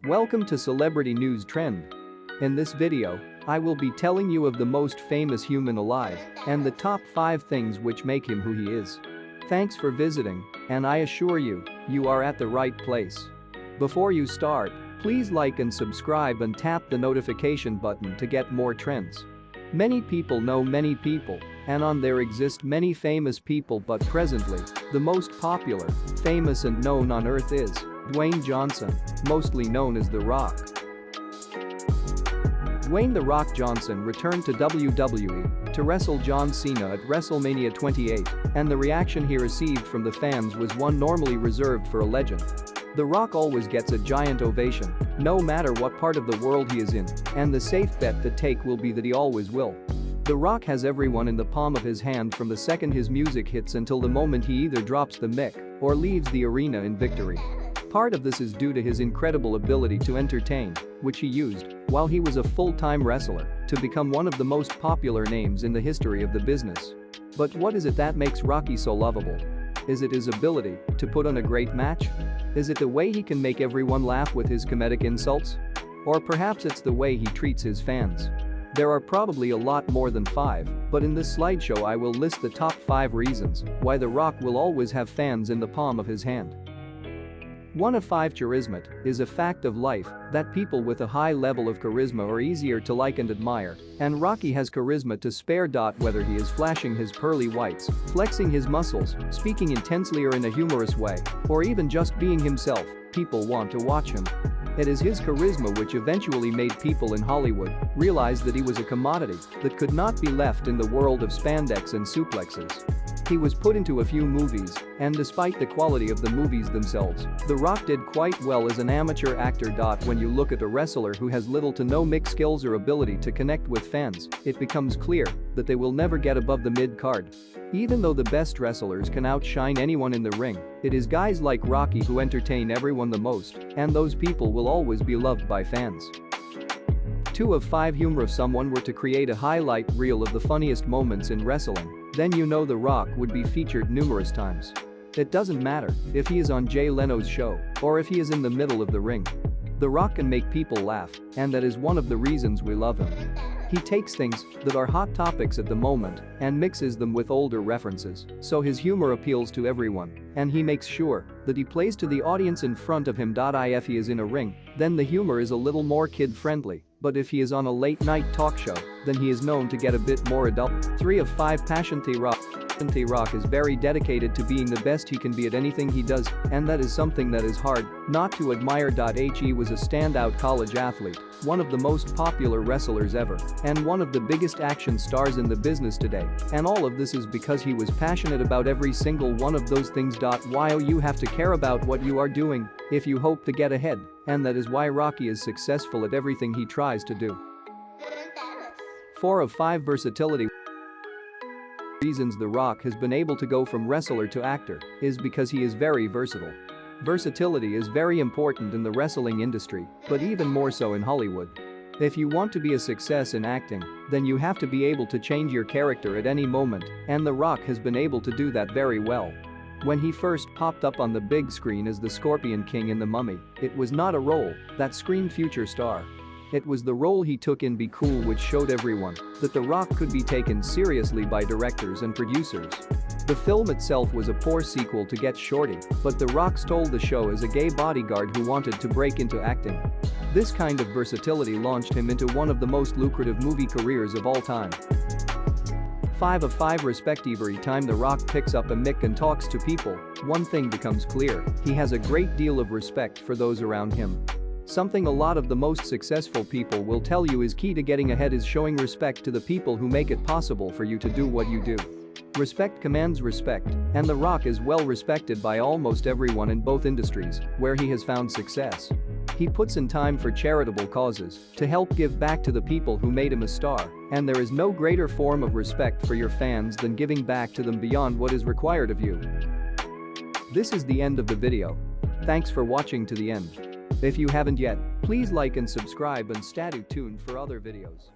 Welcome to Celebrity News Trend. In this video, I will be telling you of the most famous human alive and the top 5 things which make him who he is. Thanks for visiting, and I assure you, you are at the right place. Before you start, please like and subscribe and tap the notification button to get more trends. Many people know many people, and on there exist many famous people, but presently, the most popular, famous and known on earth is Dwayne Johnson, mostly known as The Rock. Dwayne "The Rock" Johnson returned to WWE to wrestle John Cena at WrestleMania 28, and the reaction he received from the fans was one normally reserved for a legend. The Rock always gets a giant ovation, no matter what part of the world he is in, and the safe bet to take will be that he always will. The Rock has everyone in the palm of his hand from the second his music hits until the moment he either drops the mic or leaves the arena in victory. Part of this is due to his incredible ability to entertain, which he used, while he was a full-time wrestler, to become one of the most popular names in the history of the business. But what is it that makes Rocky so lovable? Is it his ability to put on a great match? Is it the way he can make everyone laugh with his comedic insults? Or perhaps it's the way he treats his fans? There are probably a lot more than 5, but in this slideshow I will list the top 5 reasons why The Rock will always have fans in the palm of his hand. 1 of 5 Charisma is a fact of life that people with a high level of charisma are easier to like and admire, and Rocky has charisma to spare. Whether he is flashing his pearly whites, flexing his muscles, speaking intensely or in a humorous way, or even just being himself, people want to watch him. It is his charisma which eventually made people in Hollywood realize that he was a commodity that could not be left in the world of spandex and suplexes. He was put into a few movies, and despite the quality of the movies themselves, The Rock did quite well as an amateur actor. When you look at a wrestler who has little to no mic skills or ability to connect with fans, it becomes clear that they will never get above the mid-card. Even though the best wrestlers can outshine anyone in the ring, it is guys like Rocky who entertain everyone the most, and those people will always be loved by fans. 2 of 5 Humor. If someone were to create a highlight reel of the funniest moments in wrestling, then you know The Rock would be featured numerous times. It doesn't matter if he is on Jay Leno's show or if he is in the middle of the ring. The Rock can make people laugh, and that is one of the reasons we love him. He takes things that are hot topics at the moment and mixes them with older references, so his humor appeals to everyone, and he makes sure that he plays to the audience in front of him. If he is in a ring, then the humor is a little more kid-friendly, but if he is on a late-night talk show, then he is known to get a bit more adult. 3 of 5 Passion. The Rock is very dedicated to being the best he can be at anything he does, and that is something that is hard not to admire. He was a standout college athlete, one of the most popular wrestlers ever, and one of the biggest action stars in the business today, and all of this is because he was passionate about every single one of those things. Why you have to care about what you are doing if you hope to get ahead, and that is why Rocky is successful at everything he tries to do. 4 of 5 Versatility. Reasons The Rock has been able to go from wrestler to actor is because he is very versatile. Versatility is very important in the wrestling industry, but even more so in Hollywood. If you want to be a success in acting, then you have to be able to change your character at any moment, and The Rock has been able to do that very well. When he first popped up on the big screen as the Scorpion King in The Mummy, it was not a role that screamed future star. It was the role he took in Be Cool which showed everyone that The Rock could be taken seriously by directors and producers. The film itself was a poor sequel to Get Shorty, but The Rock stole the show as a gay bodyguard who wanted to break into acting. This kind of versatility launched him into one of the most lucrative movie careers of all time. 5 of 5 Respect. Every time The Rock picks up a mic and talks to people, one thing becomes clear: he has a great deal of respect for those around him. Something a lot of the most successful people will tell you is key to getting ahead is showing respect to the people who make it possible for you to do what you do. Respect commands respect, and The Rock is well respected by almost everyone in both industries where he has found success. He puts in time for charitable causes to help give back to the people who made him a star, and there is no greater form of respect for your fans than giving back to them beyond what is required of you. This is the end of the video. Thanks for watching to the end. If you haven't yet, please like and subscribe and stay tuned for other videos.